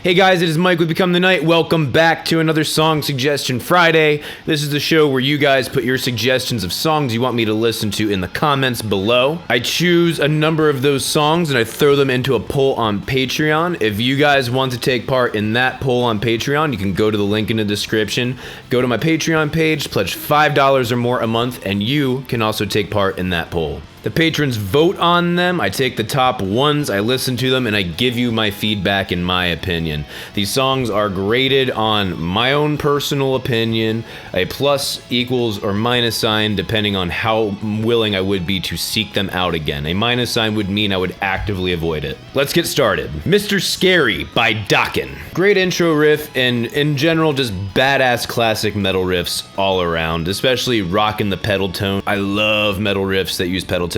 Hey guys, it is Mike with Become the Night. Welcome back to another Song Suggestion Friday. This is the show where you guys put your suggestions of songs you want me to listen to in the comments below. I choose a number of those songs and I throw them into a poll on Patreon. If you guys want to take part in that poll on Patreon, you can go to the link in the description, go to my Patreon page, pledge $5 or more a month, and you can also take part in that poll. The patrons vote on them, I take the top ones, I listen to them, and I give you my feedback and my opinion. These songs are graded on my own personal opinion, a plus, equals, or minus sign depending on how willing I would be to seek them out again. A minus sign would mean I would actively avoid it. Let's get started. Mr. Scary by Dokken. Great intro riff, and in general just badass classic metal riffs all around, especially rocking the pedal tone. I love metal riffs that use pedal tone.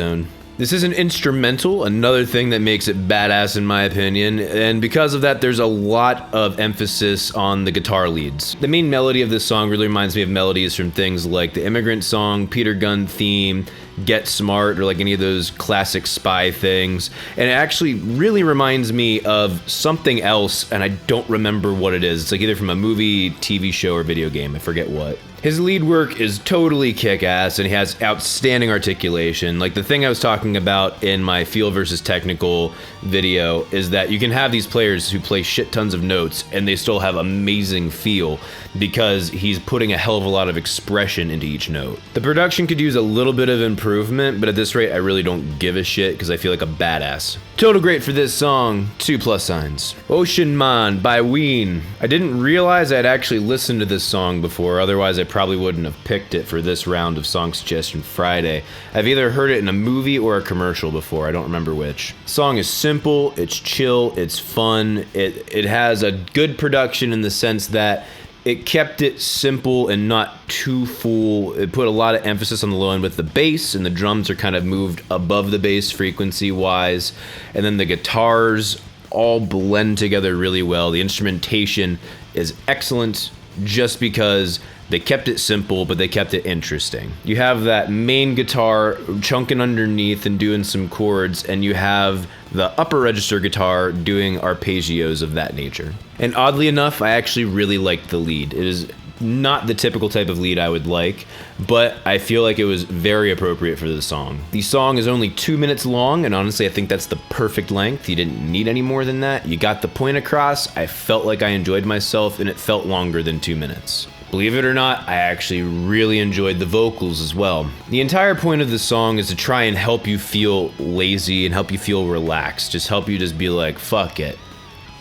This is an instrumental, another thing that makes it badass in my opinion, and because of that there's a lot of emphasis on the guitar leads. The main melody of this song really reminds me of melodies from things like the Immigrant Song, Peter Gunn theme, Get Smart, or like any of those classic spy things, and it actually really reminds me of something else, and I don't remember what it is. It's like either from a movie, TV show, or video game, I forget what. His lead work is totally kick-ass, and he has outstanding articulation. Like the thing I was talking about in my feel versus technical video is that you can have these players who play shit tons of notes, and they still have amazing feel because he's putting a hell of a lot of expression into each note. The production could use a little bit of improvement, but at this rate I really don't give a shit because I feel like a badass. Total great for this song, 2 plus signs. Ocean Man by Ween. I didn't realize I'd actually listened to this song before, otherwise I probably wouldn't have picked it for this round of Song Suggestion Friday. I've either heard it in a movie or a commercial before, I don't remember which. The song is simple, it's chill, it's fun, it has a good production in the sense that it kept it simple and not too full. It put a lot of emphasis on the low end with the bass, and the drums are kind of moved above the bass frequency-wise, and then the guitars all blend together really well. The instrumentation is excellent just because they kept it simple, but they kept it interesting. You have that main guitar chunking underneath and doing some chords, and you have the upper register guitar doing arpeggios of that nature. And oddly enough, I actually really liked the lead. It is not the typical type of lead I would like, but I feel like it was very appropriate for the song. The song is only 2 minutes long, and honestly I think that's the perfect length. You didn't need any more than that. You got the point across. I felt like I enjoyed myself, and it felt longer than 2 minutes. Believe it or not, I actually really enjoyed the vocals as well. The entire point of the song is to try and help you feel lazy and help you feel relaxed. Just help you just be like, fuck it,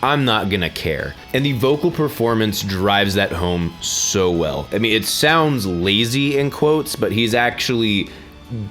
I'm not gonna care. And the vocal performance drives that home so well. I mean, it sounds lazy in quotes, but he's actually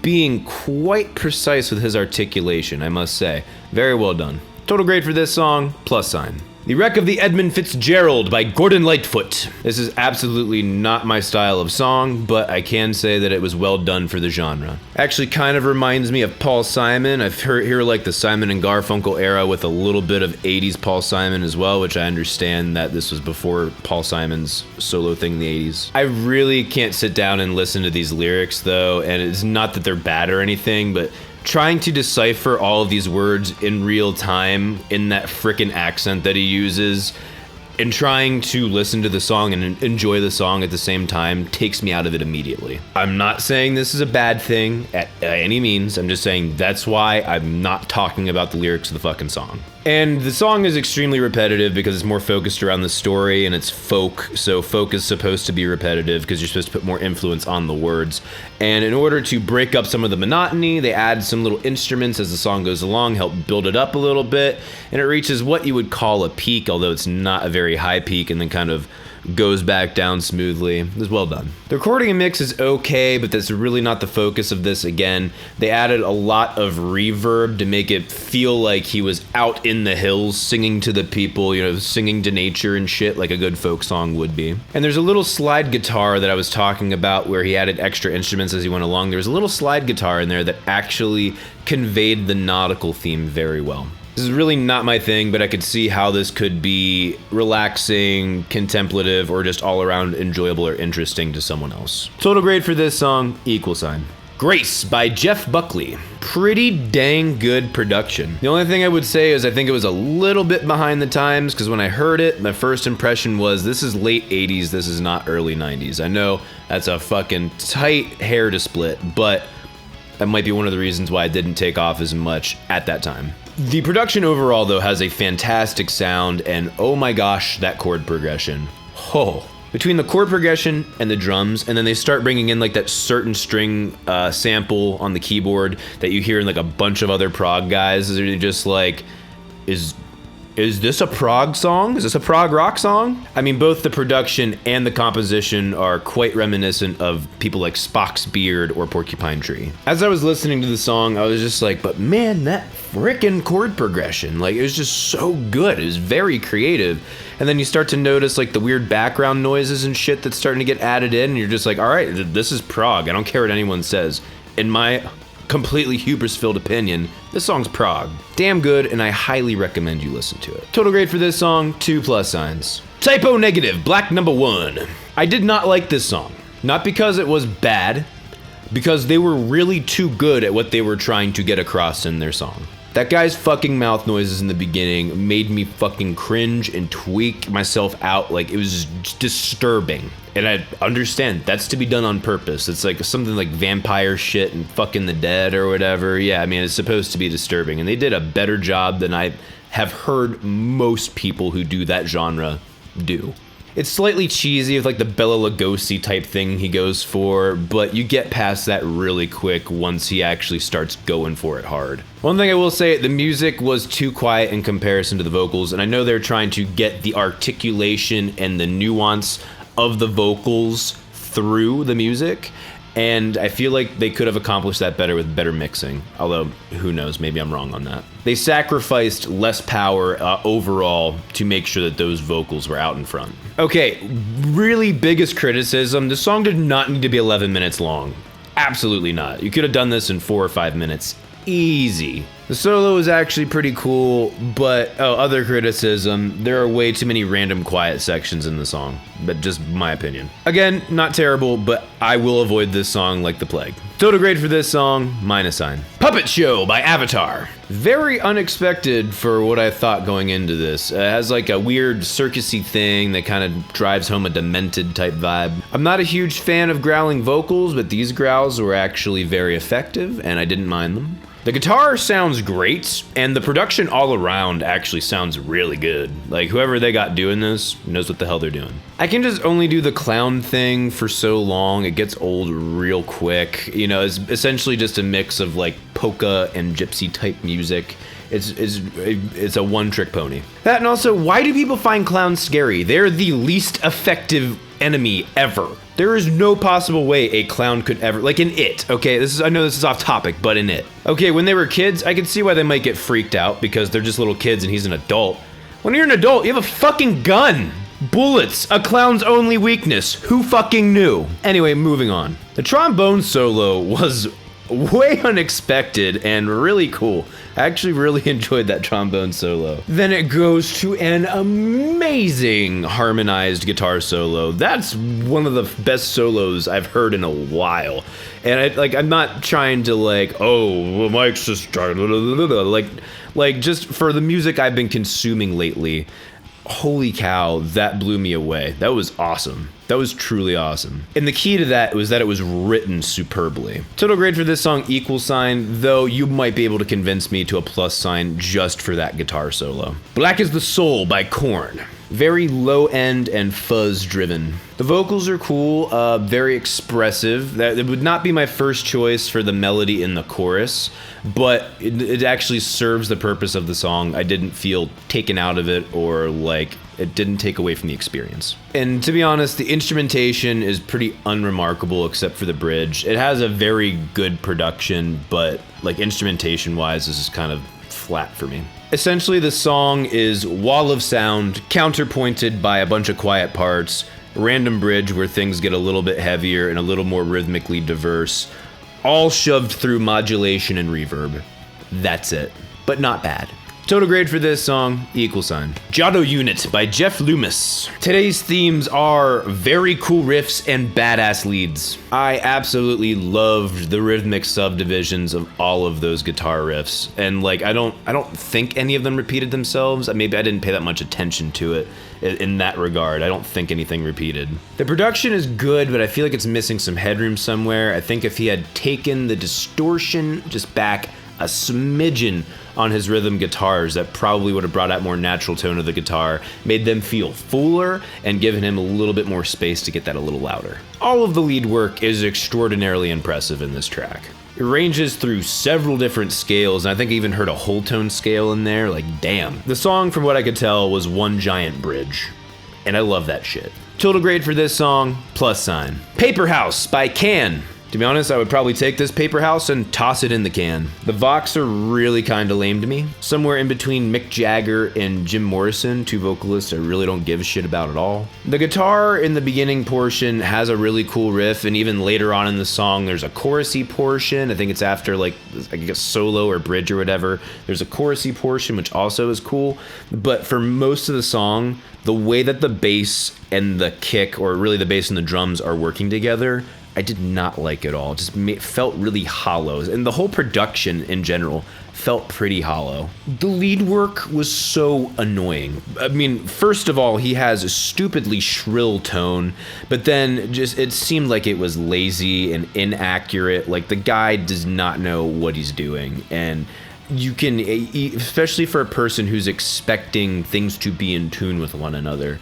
being quite precise with his articulation, I must say. Very well done. Total grade for this song, plus sign. The Wreck of the Edmund Fitzgerald by Lightfoot. This is absolutely not my style of song, but I can say that it was well done for the genre. Actually kind of reminds me of Paul Simon. I've heard like the Simon and Garfunkel era with a little bit of 80s Paul Simon as well, which I understand that this was before Paul Simon's solo thing in the 80s. I really can't sit down and listen to these lyrics though, and it's not that they're bad or anything, but trying to decipher all of these words in real time in that frickin' accent that he uses and trying to listen to the song and enjoy the song at the same time takes me out of it immediately. I'm not saying this is a bad thing at any means. I'm just saying that's why I'm not talking about the lyrics of the fucking song. And the song is extremely repetitive because it's more focused around the story and it's folk, so folk is supposed to be repetitive because you're supposed to put more influence on the words. And in order to break up some of the monotony, they add some little instruments as the song goes along, help build it up a little bit, and it reaches what you would call a peak, although it's not a very high peak, and then kind of goes back down smoothly. It was well done. The recording and mix is okay, but that's really not the focus of this again. They added a lot of reverb to make it feel like he was out in the hills singing to the people, you know, singing to nature and shit like a good folk song would be. And there's a little slide guitar that I was talking about where he added extra instruments as he went along. There was a little slide guitar in there that actually conveyed the nautical theme very well. This is really not my thing, but I could see how this could be relaxing, contemplative, or just all around enjoyable or interesting to someone else. Total grade for this song, equal sign. Grace by Jeff Buckley. Pretty dang good production. The only thing I would say is I think it was a little bit behind the times, because when I heard it, my first impression was this is late 80s, this is not early 90s. I know that's a fucking tight hair to split, but that might be one of the reasons why it didn't take off as much at that time. The production overall, though, has a fantastic sound, and oh my gosh, that chord progression. Oh. Between the chord progression and the drums, and then they start bringing in like that certain string sample on the keyboard that you hear in like a bunch of other prog guys. They're just like, is this a prog song? Is this a prog rock song? I mean, both the production and the composition are quite reminiscent of people like Spock's Beard or Porcupine Tree. As I was listening to the song, I was just like, but man, that frickin' chord progression, like, it was just so good. It was very creative. And then you start to notice like the weird background noises and shit that's starting to get added in, and you're just like, all right, this is prog. I don't care what anyone says. In my completely hubris-filled opinion, this song's prog. Damn good, and I highly recommend you listen to it. Total grade for this song, 2 + signs. Typo negative, black number 1. I did not like this song. Not because it was bad, because they were really too good at what they were trying to get across in their song. That guy's fucking mouth noises in the beginning made me fucking cringe and tweak myself out. Like, it was disturbing. And I understand that's to be done on purpose. It's like something like vampire shit and fucking the dead or whatever. Yeah, I mean, it's supposed to be disturbing. And they did a better job than I have heard most people who do that genre do. It's slightly cheesy with like the Bela Lugosi type thing he goes for, but you get past that really quick once he actually starts going for it hard. One thing I will say, the music was too quiet in comparison to the vocals, and I know they're trying to get the articulation and the nuance of the vocals through the music, and I feel like they could have accomplished that better with better mixing, although who knows, maybe I'm wrong on that. They sacrificed less power overall to make sure that those vocals were out in front. Okay, really biggest criticism, the song did not need to be 11 minutes long. Absolutely not. You could have done this in 4 or 5 minutes. Easy. The solo is actually pretty cool, but other criticism, there are way too many random quiet sections in the song, but just my opinion. Again, not terrible, but I will avoid this song like the plague. Total grade for this song, -sign. Puppet Show by Avatar. Very unexpected for what I thought going into this. It has like a weird circusy thing that kind of drives home a demented type vibe. I'm not a huge fan of growling vocals, but these growls were actually very effective, and I didn't mind them. The guitar sounds great, and the production all around actually sounds really good. Like, whoever they got doing this knows what the hell they're doing. I can just only do the clown thing for so long. It gets old real quick. You know, it's essentially just a mix of like polka and gypsy type music. It's a one-trick pony. That, and also, why do people find clowns scary? They're the least effective enemy ever. There is no possible way a clown could ever, like in It, okay, I know this is off topic, but in It. Okay, when they were kids, I could see why they might get freaked out because they're just little kids and he's an adult. When you're an adult, you have a fucking gun. Bullets, a clown's only weakness. Who fucking knew? Anyway, moving on. The trombone solo was way unexpected and really cool. I actually really enjoyed that trombone solo. Then it goes to an amazing harmonized guitar solo. That's one of the best solos I've heard in a while. And I'm not trying to well, Mike's just like just for the music I've been consuming lately. Holy cow, that blew me away. That was awesome. That was truly awesome. And the key to that was that it was written superbly. Total grade for this song, =, though you might be able to convince me to a +, just for that guitar solo. Black is the Soul by Korn. Very low end and fuzz driven. The vocals are cool, very expressive. That it would not be my first choice for the melody in the chorus, but it actually serves the purpose of the song. I didn't feel taken out of it or it didn't take away from the experience. And to be honest, the instrumentation is pretty unremarkable except for the bridge. It has a very good production, but instrumentation wise, this is kind of flat for me. Essentially, the song is wall of sound, counterpointed by a bunch of quiet parts, random bridge where things get a little bit heavier and a little more rhythmically diverse, all shoved through modulation and reverb. That's it. But not bad. Total grade for this song, equal sign. Jato Unit by Jeff Loomis. Today's themes are very cool riffs and badass leads. I absolutely loved the rhythmic subdivisions of all of those guitar riffs. And like, I don't think any of them repeated themselves. Maybe I didn't pay that much attention to it in that regard. I don't think anything repeated. The production is good, but I feel like it's missing some headroom somewhere. I think if he had taken the distortion just back a smidgen on his rhythm guitars, that probably would have brought out more natural tone of the guitar, made them feel fuller, and given him a little bit more space to get that a little louder. All of the lead work is extraordinarily impressive in this track. It ranges through several different scales, and I think I even heard a whole tone scale in there, like damn. The song, from what I could tell, was one giant bridge, and I love that shit. Total grade for this song, plus sign. Paperhouse by Can. To be honest, I would probably take this Paperhouse and toss it in the can. The Vox are really kinda lame to me. Somewhere in between Mick Jagger and Jim Morrison, two vocalists I really don't give a shit about at all. The guitar in the beginning portion has a really cool riff, and even later on in the song, there's a chorusy portion. I think it's after like a solo or bridge or whatever. There's a chorusy portion, which also is cool. But for most of the song, the way that the bass and the kick, or really the bass and the drums, are working together, I did not like it all. It just felt really hollow. And the whole production in general felt pretty hollow. The lead work was so annoying. I mean, first of all, he has a stupidly shrill tone, but then just it seemed like it was lazy and inaccurate. Like the guy does not know what he's doing. And you can, especially for a person who's expecting things to be in tune with one another,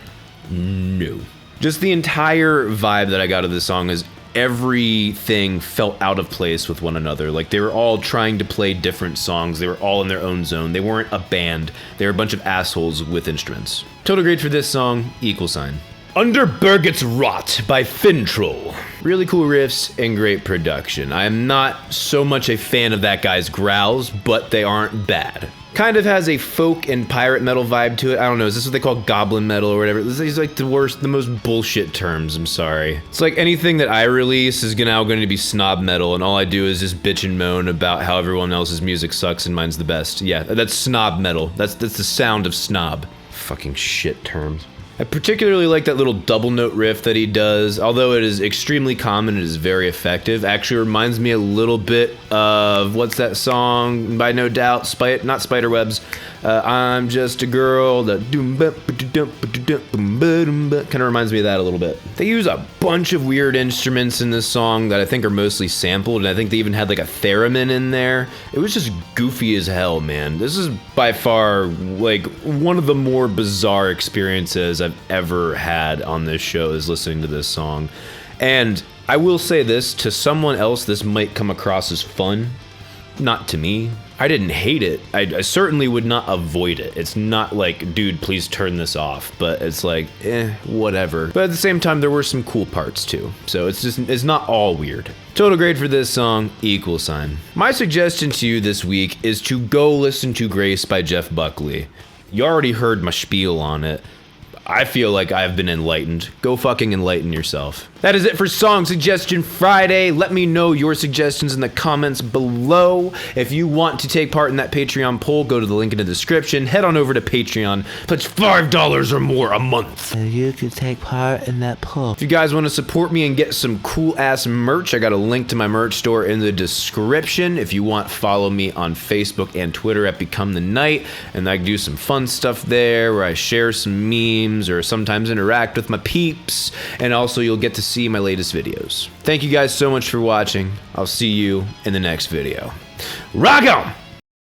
no. Just the entire vibe that I got of this song is everything felt out of place with one another. Like they were all trying to play different songs. They were all in their own zone. They weren't a band. They were a bunch of assholes with instruments. Total grade for this song, equal sign. Under Bergets Rot by Finntroll. Really cool riffs and great production. I am not so much a fan of that guy's growls, but they aren't bad. Kind of has a folk and pirate metal vibe to it. I don't know, is this what they call goblin metal or whatever? This is like the most bullshit terms, I'm sorry. It's like anything that I release is now going to be snob metal, and all I do is just bitch and moan about how everyone else's music sucks and mine's the best. Yeah, that's snob metal. That's the sound of snob. Fucking shit terms. I particularly like that little double note riff that he does. Although it is extremely common, it is very effective. Actually reminds me a little bit of, what's that song by No Doubt? Not Spiderwebs. I'm just a girl that kind of reminds me of that a little bit. They use a bunch of weird instruments in this song that I think are mostly sampled, and I think they even had like a theremin in there. It was just goofy as hell, man. This is by far like one of the more bizarre experiences I've ever had on this show, is listening to this song. And I will say this, to someone else this might come across as fun. Not to me. I didn't hate it. I certainly would not avoid it. It's not like, dude, please turn this off. But it's like, whatever. But at the same time, there were some cool parts too. So it's not all weird. Total grade for this song, equal sign. My suggestion to you this week is to go listen to Grace by Jeff Buckley. You already heard my spiel on it. I feel like I've been enlightened. Go fucking enlighten yourself. That is it for Song Suggestion Friday. Let me know your suggestions in the comments below. If you want to take part in that Patreon poll, go to the link in the description. Head on over to Patreon. Pledge $5 or more a month, and you can take part in that poll. If you guys want to support me and get some cool ass merch, I got a link to my merch store in the description. If you want, follow me on Facebook and Twitter at Become the Night, and I do some fun stuff there where I share some memes or sometimes interact with my peeps, and also you'll get to see my latest videos. Thank you guys so much for watching. I'll see you in the next video. Rock on!